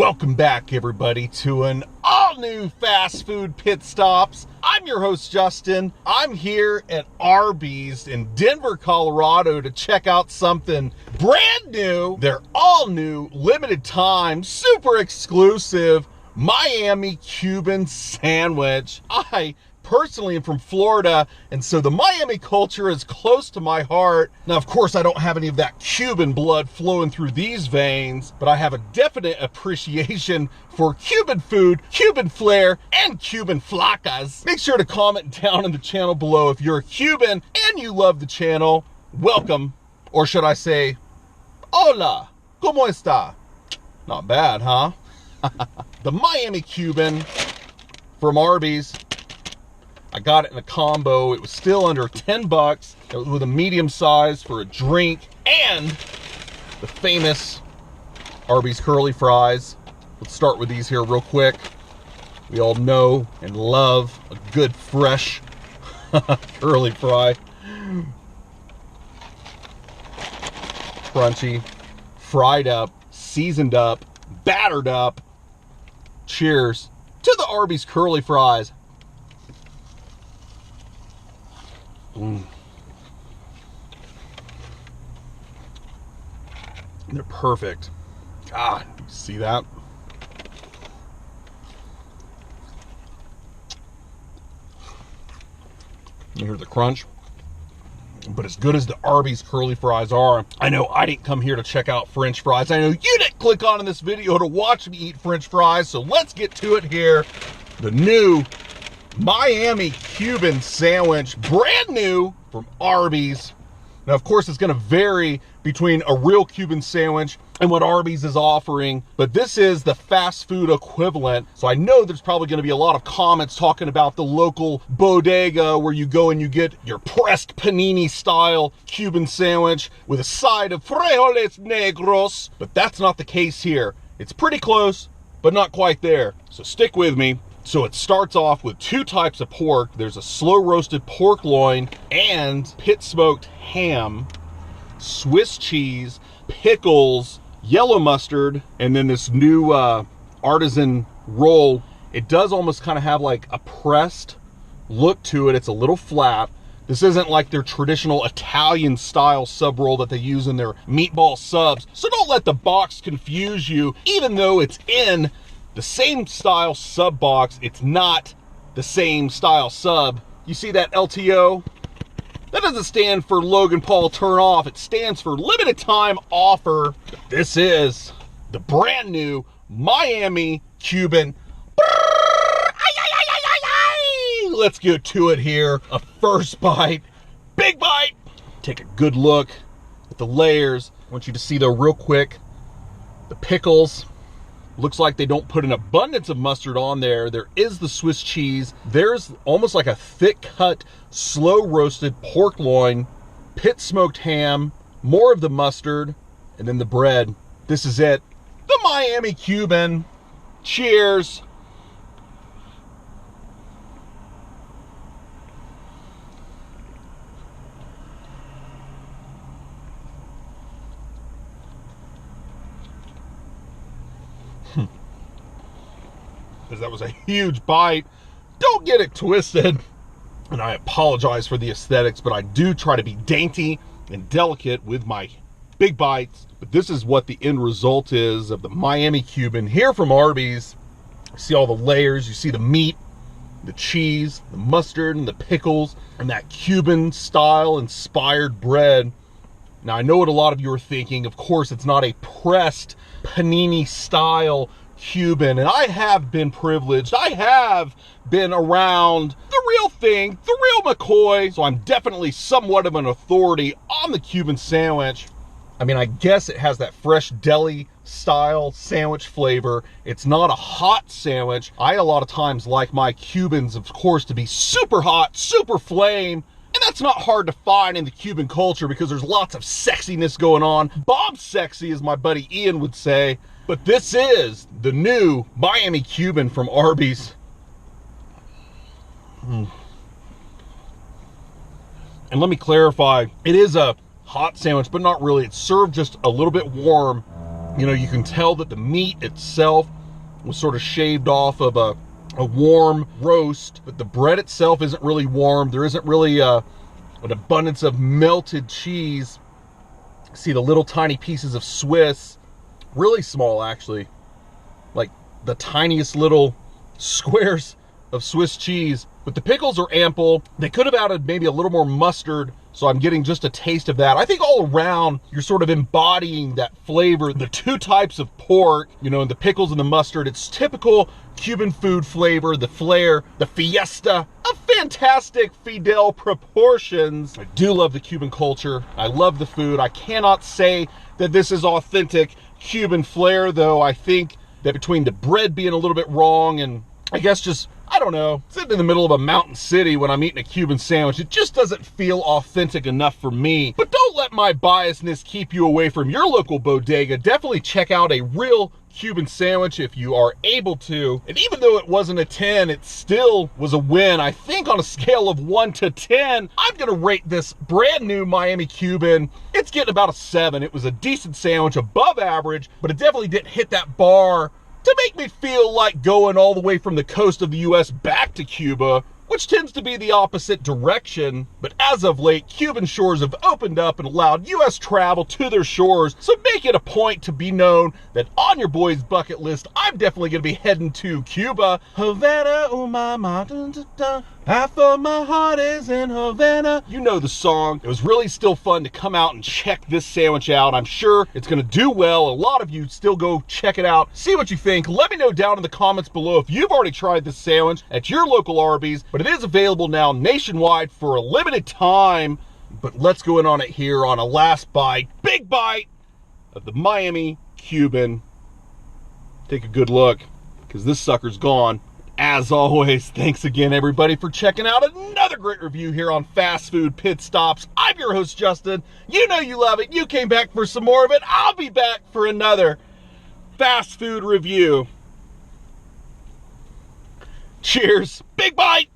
Welcome back, everybody, to an all-new fast food pit stops. I'm your host, Justin. I'm here at Arby's in Denver, Colorado to check out something brand new. They're all new, limited time, super exclusive Miami Cuban sandwich. I personally am from Florida, and so the Miami culture is close to my heart. Now, of course, I don't have any of that Cuban blood flowing through these veins, but I have a definite appreciation for Cuban food, Cuban flair, and Cuban flacas. Make sure to comment down in the channel below if you're a Cuban and you love the channel. Welcome, or should I say, hola, ¿cómo está? Not bad, huh? The Miami Cuban from Arby's. I got it in a combo. It was still under 10 bucks. It was with a medium size for a drink and the famous Arby's curly fries. Let's start with these here real quick. We all know and love a good fresh curly fry. Crunchy, fried up, seasoned up, battered up. Cheers to the Arby's curly fries. They're perfect. God, you see that? You hear the crunch? But as good as the Arby's curly fries are, I know I didn't come here to check out French fries. I know you didn't click on in this video to watch me eat French fries, so let's get to it here. The new Miami Cuban sandwich, brand new from Arby's. Now, of course, it's going to vary between a real Cuban sandwich and what Arby's is offering, but this is the fast food equivalent. So I know there's probably going to be a lot of comments talking about the local bodega where you go and you get your pressed panini style Cuban sandwich with a side of frijoles negros, but that's not the case here. It's pretty close, but not quite there. So stick with me. So it starts off with two types of pork. There's a slow roasted pork loin and pit smoked ham, Swiss cheese, pickles, yellow mustard, and then this new artisan roll. It does almost kind of have like a pressed look to it. It's a little flat. This isn't like their traditional Italian style sub roll that they use in their meatball subs. So don't let the box confuse you. Even though it's in the same style sub box, it's not the same style sub. You see that LTO? That doesn't stand for Logan Paul turn off. It stands for limited time offer. This is the brand new Miami Cuban. Let's get to it here. A first bite, big bite. Take a good look at the layers. I want you to see though real quick, the pickles. Looks like they don't put an abundance of mustard on there. There is the Swiss cheese. There's almost like a thick cut, slow roasted pork loin, pit smoked ham, more of the mustard, and then the bread. This is it. The Miami Cuban. Cheers. Because that was a huge bite. Don't get it twisted. And I apologize for the aesthetics, but I do try to be dainty and delicate with my big bites. But this is what the end result is of the Miami Cuban here from Arby's. You see all the layers. You see the meat, the cheese, the mustard, and the pickles, and that Cuban style inspired bread. Now, I know what a lot of you are thinking. Of course, it's not a pressed panini style Cuban, and I have been privileged. I have been around the real thing, the real McCoy, so I'm definitely somewhat of an authority on the Cuban sandwich. I mean, I guess it has that fresh deli style sandwich flavor. It's not a hot sandwich. I a lot of times like my Cubans, of course, to be super hot, super flame. And that's not hard to find in the Cuban culture because there's lots of sexiness going on. Bob sexy, as my buddy Ian would say. But this is the new Miami Cuban from Arby's. And let me clarify, it is a hot sandwich, but not really. It's served just a little bit warm. You know, you can tell that the meat itself was sort of shaved off of a warm roast, but the bread itself isn't really warm. There isn't really an abundance of melted cheese. See the little tiny pieces of Swiss, really small actually, like the tiniest little squares of Swiss cheese. But the pickles are ample. They could have added maybe a little more mustard, so I'm getting just a taste of that. I think all around, you're sort of embodying that flavor. The two types of pork, you know, and the pickles and the mustard, it's typical Cuban food flavor, the flair, the fiesta of fantastic Fidel proportions. I do love the Cuban culture. I love the food. I cannot say that this is authentic Cuban flair, though. I think that between the bread being a little bit wrong and I guess just, I don't know, sitting in the middle of a mountain city when I'm eating a Cuban sandwich, it just doesn't feel authentic enough for me. But don't let my biasness keep you away from your local bodega. Definitely check out a real Cuban sandwich if you are able to. And even though it wasn't a 10, it still was a win. I think on a scale of 1 to 10, I'm gonna rate this brand new Miami Cuban. It's getting about a 7. It was a decent sandwich, above average, but it definitely didn't hit that bar to make me feel like going all the way from the coast of the US back to Cuba, which tends to be the opposite direction. But as of late, Cuban shores have opened up and allowed US travel to their shores, so make it a point to be known that on your boy's bucket list, I'm definitely going to be heading to Cuba. Havana, oh my, dun, dun, dun. Half of my heart is in Havana. You know the song. It was really still fun to come out and check this sandwich out. I'm sure it's gonna do well. A lot of you still go check it out. See what you think. Let me know down in the comments below if you've already tried this sandwich at your local Arby's, but it is available now nationwide for a limited time. But let's go in on it here on a last bite, big bite of the Miami Cuban. Take a good look, because this sucker's gone. As always, thanks again, everybody, for checking out another great review here on Fast Food Pit Stops. I'm your host, Justin. You know you love it. You came back for some more of it. I'll be back for another fast food review. Cheers. Big bite.